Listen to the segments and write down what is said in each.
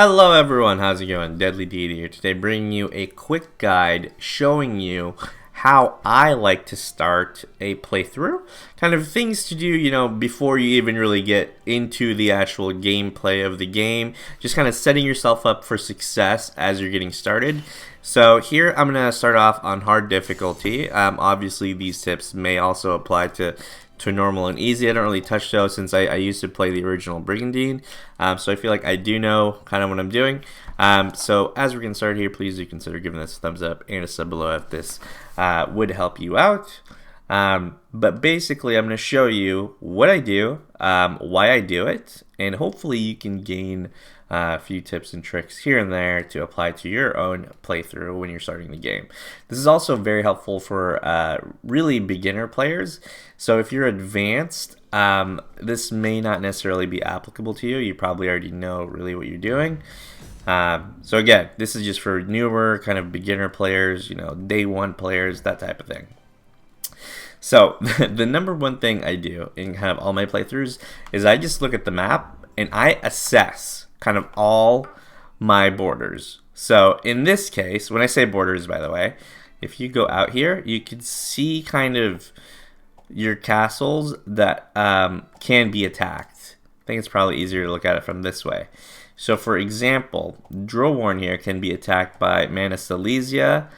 Hello everyone, how's it going? Deadly Deity here today, bringing you a quick guide showing you how I like to start a playthrough. Kind of things to do, before you even really get into the actual gameplay of the game. Just kind of setting yourself up for success as you're getting started. So here I'm going to start off on hard difficulty. Obviously these tips may also apply to normal and easy. I don't really touch those since I used to play the original Brigandine, so I feel like I do know kind of what I'm doing. So as we're getting started here, please do consider giving this a thumbs up and a sub below if this would help you out. But basically I'm going to show you what I do, why I do it, and hopefully you can gain a few tips and tricks here and there to apply to your own playthrough when you're starting the game. This is also very helpful for really beginner players. So if you're advanced, this may not necessarily be applicable to you. You probably already know really what you're doing. So again, this is just for newer kind of beginner players, day one players, that type of thing. So the number one thing I do in kind of all my playthroughs is I just look at the map and I assess kind of all my borders. So in this case, when I say borders, by the way, if you go out here, you can see kind of your castles that can be attacked. I think it's probably easier to look at it from this way. So for example, Drowarn here can be attacked by Mana Silesia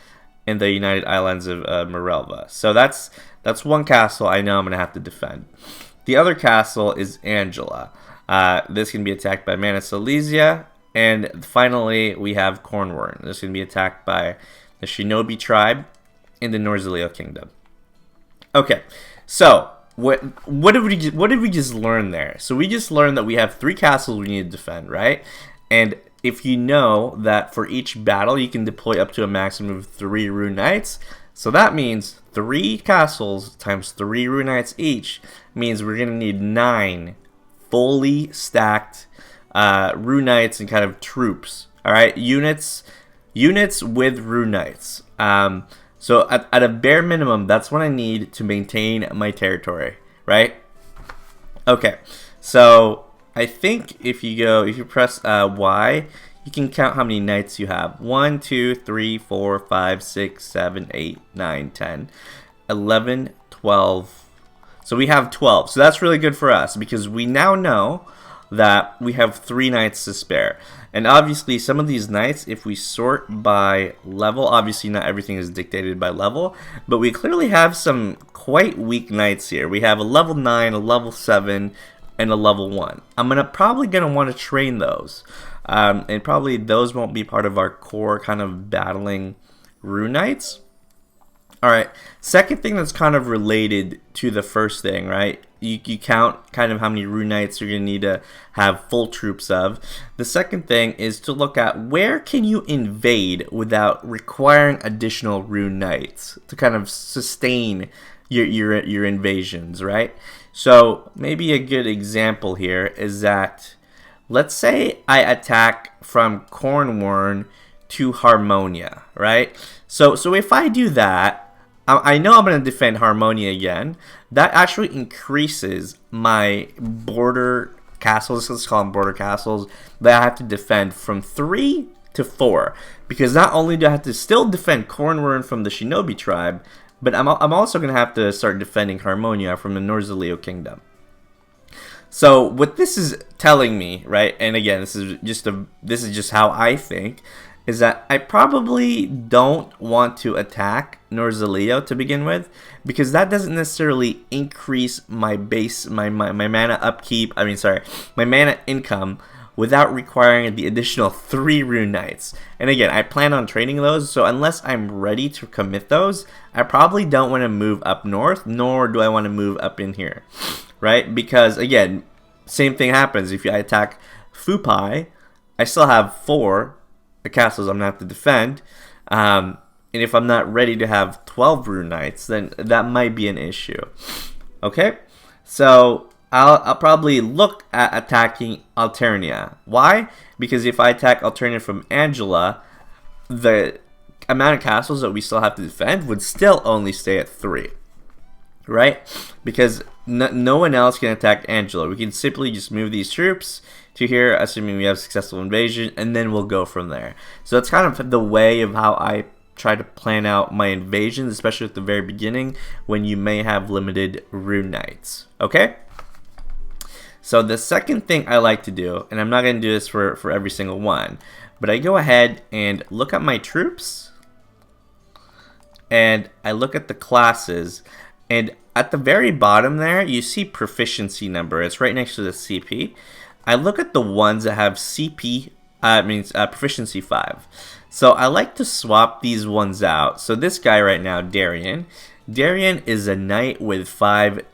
and the United Islands of Morelva. So that's one castle I know I'm going to have to defend. The other castle is Angela. This can be attacked by Mana Silesia. And finally, we have Cornwall. This can be attacked by the Shinobi tribe in the Norzaleo Kingdom. Okay, so what did we just learn there? So we just learned that we have 3 castles we need to defend, right? And if you know that for each battle you can deploy up to a maximum of 3 rune knights, so that means 3 castles times 3 rune knights each means we're gonna need 9 fully stacked rune knights and kind of troops. All right, units with rune knights. So at a bare minimum, that's what I need to maintain my territory, right? Okay, so I think if you press Y, you can count how many knights you have. 1, 2, 3, 4, 5, 6, 7, 8, 9, 10, 11, 12. So we have 12. So that's really good for us because we now know that we have 3 knights to spare. And obviously some of these knights, if we sort by level, obviously not everything is dictated by level, but we clearly have some quite weak knights here. We have a level 9, a level 7, and a level 1. I'm probably going to want to train those. And probably those won't be part of our core kind of battling rune knights. Alright, second thing that's kind of related to the first thing, right? You count kind of how many rune knights you're going to need to have full troops of. The second thing is to look at where can you invade without requiring additional rune knights to kind of sustain your invasions, right? So maybe a good example here is that, let's say I attack from Cornwall to Harmonia, right? So if I do that, I know I'm going to defend Harmonia again. That actually increases my border castles, let's call them border castles, that I have to defend from 3 to 4. Because not only do I have to still defend Cornwall from the Shinobi tribe, but I'm also going to have to start defending Harmonia from the Norzaleo Kingdom. So what this is telling me, right, and again, this is just how I think, is that I probably don't want to attack Norzaleo to begin with, because that doesn't necessarily increase my mana upkeep, my mana income without requiring the additional 3 rune knights. And again, I plan on training those, so unless I'm ready to commit those, I probably don't want to move up north, nor do I want to move up in here, right? Because again, same thing happens if I attack Fupai, I still have 4 castles I'm going to have to defend, and if I'm not ready to have 12 rune knights, then that might be an issue. Okay, so I'll probably look at attacking Alternia. Why? Because if I attack Alternia from Angela, the amount of castles that we still have to defend would still only stay at 3, right? Because no one else can attack Angela. We can simply just move these troops to here, assuming we have successful invasion, and then we'll go from there. So that's kind of the way of how I try to plan out my invasions, especially at the very beginning when you may have limited rune knights. Okay? So the second thing I like to do, and I'm not going to do this for every single one, but I go ahead and look at my troops, and I look at the classes, and at the very bottom there, you see proficiency number. It's right next to the CP. I look at the ones that have CP, proficiency 5. So I like to swap these ones out. So this guy right now, Darian is a knight with 5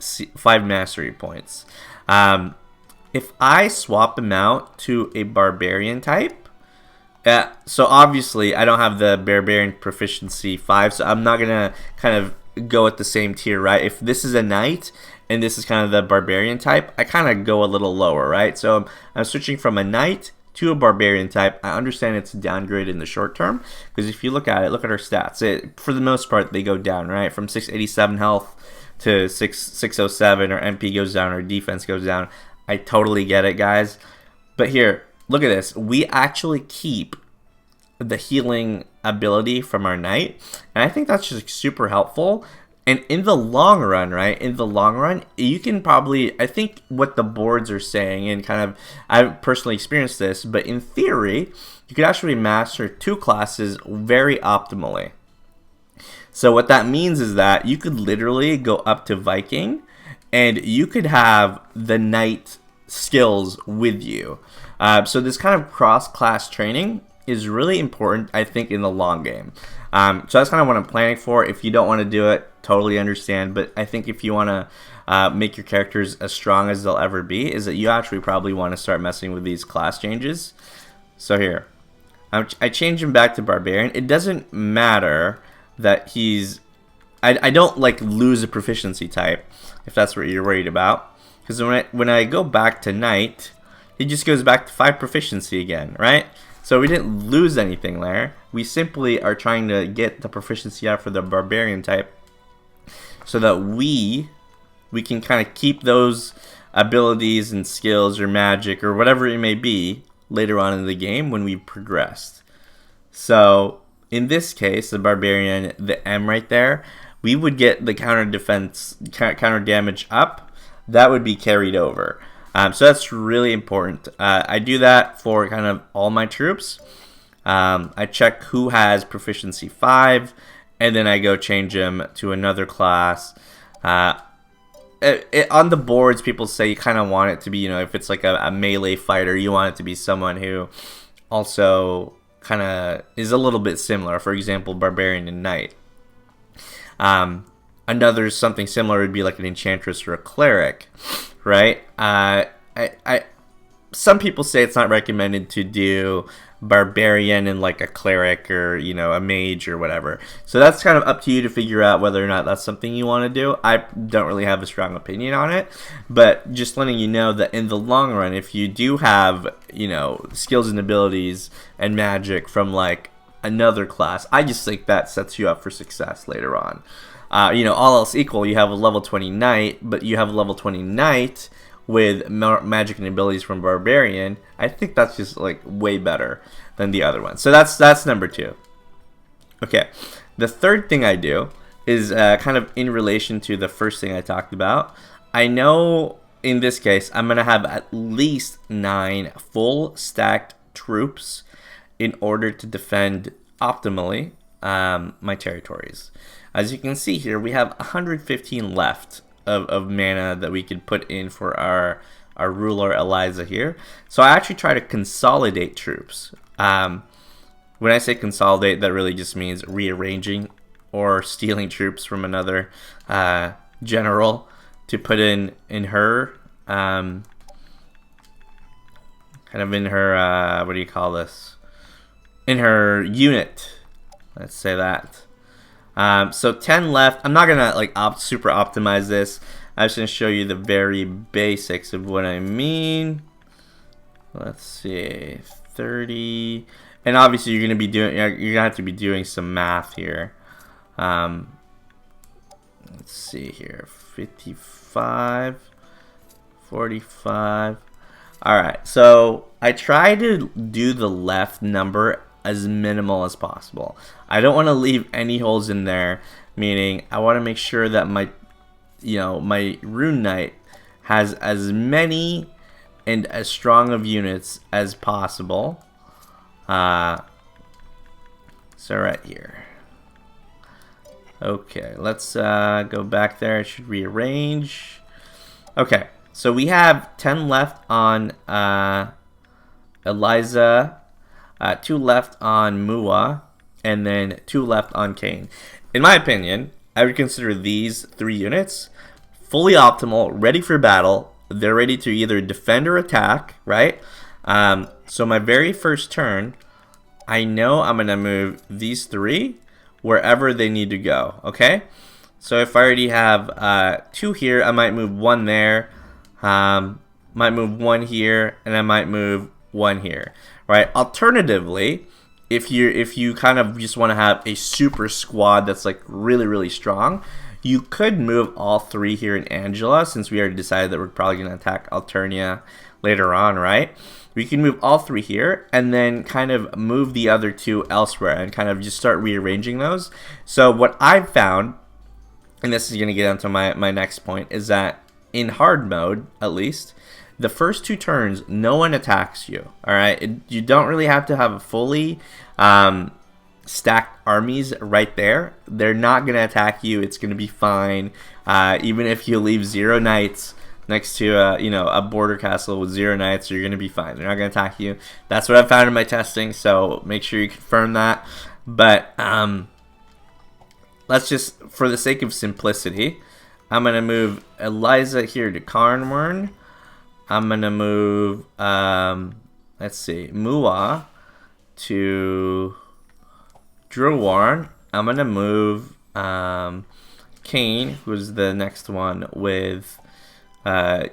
mastery points. If I swap him out to a barbarian type, so obviously I don't have the barbarian proficiency 5, so I'm not gonna kind of go at the same tier, right? If this is a knight and this is kind of the barbarian type, I kind of go a little lower, right? So I'm switching from a knight to a barbarian type. I understand it's a downgrade in the short term, because if you look at it, look at our stats. For the most part, they go down, right? From 687 health to 607, our MP goes down, our defense goes down. I totally get it, guys. But here, look at this. We actually keep the healing ability from our knight, and I think that's just super helpful. And in the long run, right, you can probably, I think what the boards are saying, and kind of, I've personally experienced this, but in theory, you could actually master 2 classes very optimally. So what that means is that you could literally go up to Viking, and you could have the knight skills with you. So this kind of cross-class training is really important, I think, in the long game. So that's kind of what I'm planning for. If you don't want to do it, totally understand. But I think if you want to make your characters as strong as they'll ever be, is that you actually probably want to start messing with these class changes. So here, I change him back to barbarian. It doesn't matter that he's... I don't like lose a proficiency type, if that's what you're worried about. Because when I go back to knight, he just goes back to 5 proficiency again, right? So we didn't lose anything there. We simply are trying to get the proficiency out for the barbarian type, so that we can kind of keep those abilities and skills or magic or whatever it may be later on in the game when we've progressed. So in this case, the barbarian, the M right there, we would get the counter damage up. That would be carried over. So that's really important. I do that for kind of all my troops. I check who has proficiency 5, and then I go change them to another class. On the boards, people say you kind of want it to be, if it's like a melee fighter, you want it to be someone who also kind of is a little bit similar. For example, barbarian and knight. Another something similar would be like an enchantress or a cleric, right? Some people say it's not recommended to do barbarian and like a cleric or a mage or whatever. So that's kind of up to you to figure out whether or not that's something you want to do. I don't really have a strong opinion on it, but just letting you know that in the long run, if you do have skills and abilities and magic from like another class, I just think that sets you up for success later on. All else equal, you have a level 20 knight, but you have a level 20 knight with magic and abilities from barbarian. I think that's just like way better than the other one. So that's number 2. Okay, the third thing I do is kind of in relation to the first thing I talked about. I know in this case I'm gonna have at least 9 full stacked troops in order to defend optimally my territories. As you can see here, we have 115 left of mana that we could put in for our ruler Eliza here. So I actually try to consolidate troops. When I say consolidate, that really just means rearranging or stealing troops from another general to put in her kind of in her what do you call this? In her unit. Let's say that. So 10 left. I'm not gonna like super optimize this. I'm just gonna show you the very basics of what I mean. Let's see, 30, and obviously you're gonna have to be doing some math here. Let's see here, 55, 45. Alright, so I try to do the left number as minimal as possible. I don't want to leave any holes in there, meaning I want to make sure that my Rune Knight has as many and as strong of units as possible. So right here. Okay, let's go back there. I should rearrange. Okay, so we have 10 left on Eliza, 2 left on Mua, and then 2 left on Kane. In my opinion, I would consider these 3 units fully optimal, ready for battle. They're ready to either defend or attack, right? So my very first turn, I know I'm going to move these 3 wherever they need to go, okay? So if I already have 2 here, I might move 1 there, might move 1 here, and I might move 1 here, right? Alternatively, if you kind of just want to have a super squad that's like really strong, you could move all 3 here in Angela, since we already decided that we're probably going to attack Alternia later on, right? We can move all 3 here and then kind of move the other 2 elsewhere and kind of just start rearranging those. So what I've found, and this is going to get onto my next point, is that in hard mode, at least, the first 2 turns, no one attacks you, alright? You don't really have to have a fully stacked armies right there. They're not going to attack you. It's going to be fine. Even if you leave 0 knights next to a border castle with 0 knights, you're going to be fine. They're not going to attack you. That's what I found in my testing, so make sure you confirm that. But let's just, for the sake of simplicity, I'm going to move Eliza here to Karnworn. I'm going to move, let's see, Mua to Drowarn. I'm going to move Kane, who's the next one, with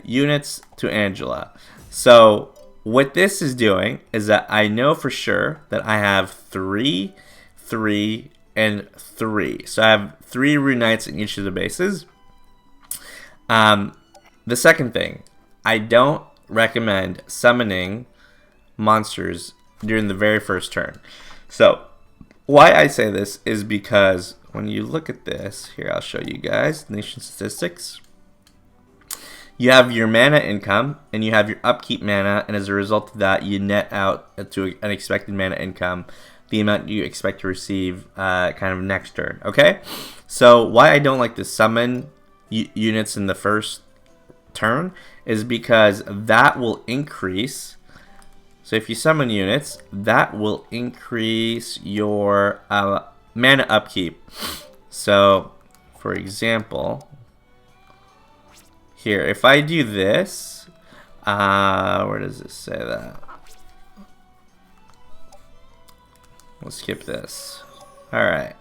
units to Angela. So what this is doing is that I know for sure that I have 3, 3, and 3. So I have 3 Rune Knights in each of the bases. The second thing, I don't recommend summoning monsters during the very first turn. So why I say this is because when you look at this, here I'll show you guys, nation statistics. You have your mana income and you have your upkeep mana, and as a result of that, you net out to an expected mana income the amount you expect to receive kind of next turn, okay? So why I don't like to summon units in the first turn is because that will increase. So if you summon units, that will increase your mana upkeep. So for example, here, if I do this, where does it say that? We'll skip this. Alright.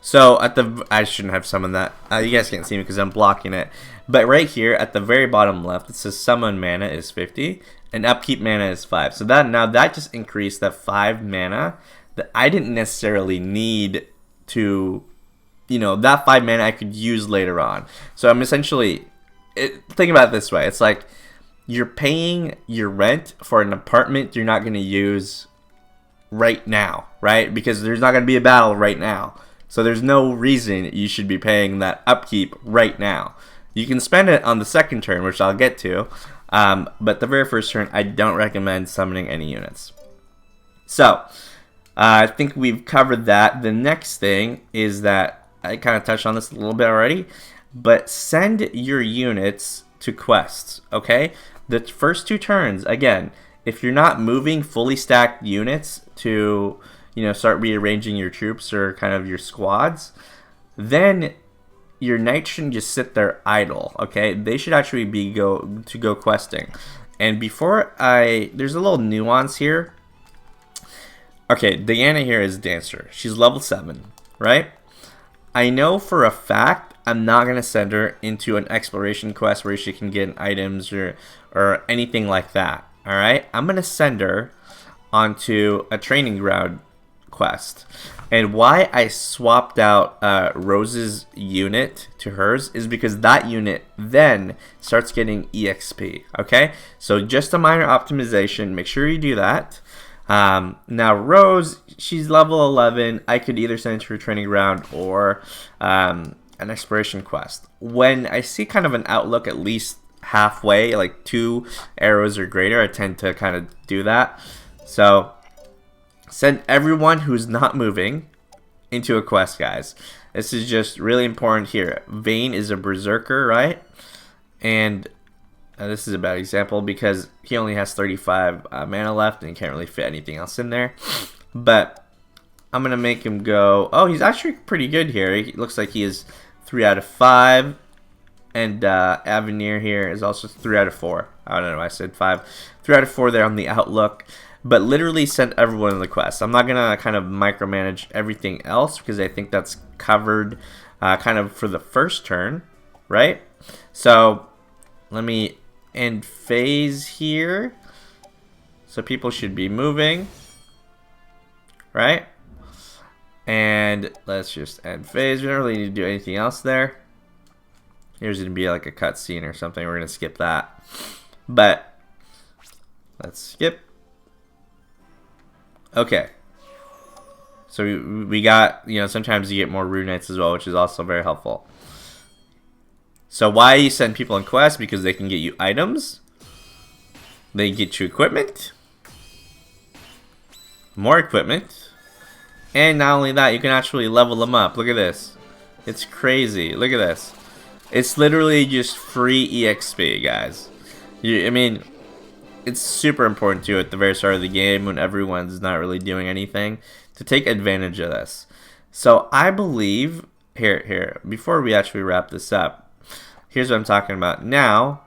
So at the, I shouldn't have summoned that. You guys can't see me because I'm blocking it. But right here at the very bottom left, it says summon mana is 50 and upkeep mana is 5. So that just increased that 5 mana that I didn't necessarily need to, that 5 mana I could use later on. So I'm essentially, think about it this way. It's like you're paying your rent for an apartment you're not going to use right now, right? Because there's not going to be a battle right now. So there's no reason you should be paying that upkeep right now. You can spend it on the second turn, which I'll get to. But the very first turn, I don't recommend summoning any units. So I think we've covered that. The next thing is that, I kind of touched on this a little bit already, but send your units to quests, okay? The first 2 turns, again, if you're not moving fully stacked units to, start rearranging your troops or kind of your squads, then your knights shouldn't just sit there idle, okay? They should actually go questing. And there's a little nuance here. Okay, Diana here is Dancer. She's level 7, right? I know for a fact I'm not going to send her into an exploration quest where she can get items or anything like that, alright? I'm going to send her onto a training ground quest. And why I swapped out Rose's unit to hers is because that unit then starts getting EXP. Okay, so just a minor optimization. Make sure you do that. Now Rose, she's level 11. I could either send her to a training ground or an exploration quest. When I see kind of an outlook at least halfway, like 2 arrows or greater, I tend to kind of do that. So send everyone who's not moving into a quest, guys. This is just really important here. Vayne is a berserker, right? And this is a bad example because he only has 35 mana left and can't really fit anything else in there. But I'm going to make him go... Oh, he's actually pretty good here. It looks like he is 3 out of 5. And Avenir here is also 3 out of 4. I don't know, I said 5. 3 out of 4 there on the outlook. But literally send everyone in the quest. I'm not going to kind of micromanage everything else because I think that's covered kind of for the first turn, right? So let me end phase here. So people should be moving, right? And let's just end phase. We don't really need to do anything else there. Here's going to be like a cutscene or something. We're going to skip that. But let's skip. Okay. So we got, you know, sometimes you get more rune knights as well, which is also very helpful. So why you send people in quests? Because they can get you items. They get you equipment. More equipment. And not only that, you can actually level them up. Look at this. It's crazy. Look at this. It's literally just free EXP, guys. I mean, it's super important to at the very start of the game when everyone's not really doing anything to take advantage of this. So I believe, here, before we actually wrap this up, here's what I'm talking about. Now,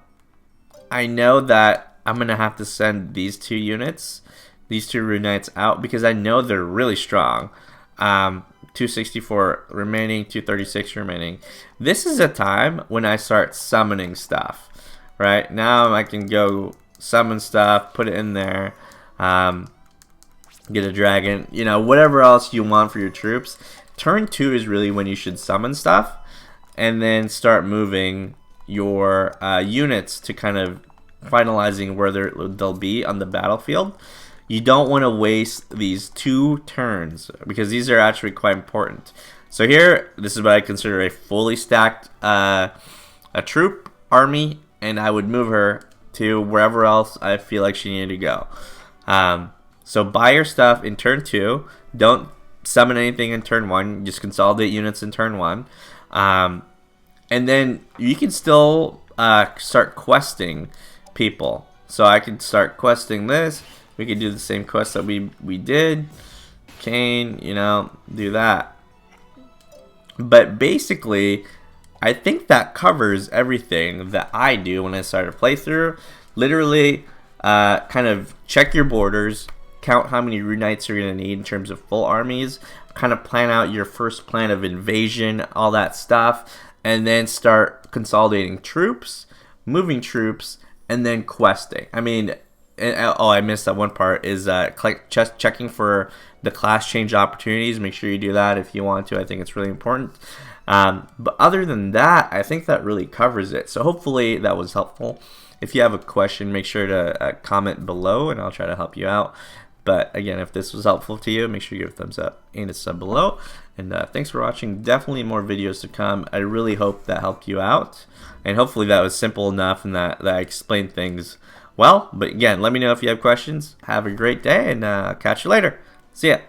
I know that I'm going to have to send these 2 units, these 2 rune knights out because I know they're really strong. 264 remaining, 236 remaining. This is a time when I start summoning stuff, right? Now I can go summon stuff, put it in there, get a dragon, you know, whatever else you want for your troops. Turn 2 is really when you should summon stuff and then start moving your units to kind of finalizing where they'll be on the battlefield. You don't want to waste these 2 turns because these are actually quite important. So here, this is what I consider a fully stacked a troop army, and I would move her to wherever else I feel like she needed to go. So buy your stuff in turn 2. Don't summon anything in turn 1. Just consolidate units in turn 1. And then you can still start questing people. So I can start questing this. We could do the same quest that we did. Kane, you know, do that. But basically, I think that covers everything that I do when I start a playthrough. Literally, kind of check your borders, count how many rune knights you're going to need in terms of full armies, kind of plan out your first plan of invasion, all that stuff, and then start consolidating troops, moving troops, and then questing. I mean, oh, I missed that one part, is checking for the class change opportunities. Make sure you do that if you want to. I think it's really important. But other than that, I think that really covers it. So hopefully that was helpful. If you have a question, make sure to comment below and I'll try to help you out. But again, if this was helpful to you, make sure you give a thumbs up and a sub below. And thanks for watching. Definitely more videos to come. I really hope that helped you out. And hopefully that was simple enough and that I explained things well. But again, let me know if you have questions. Have a great day and catch you later. See ya.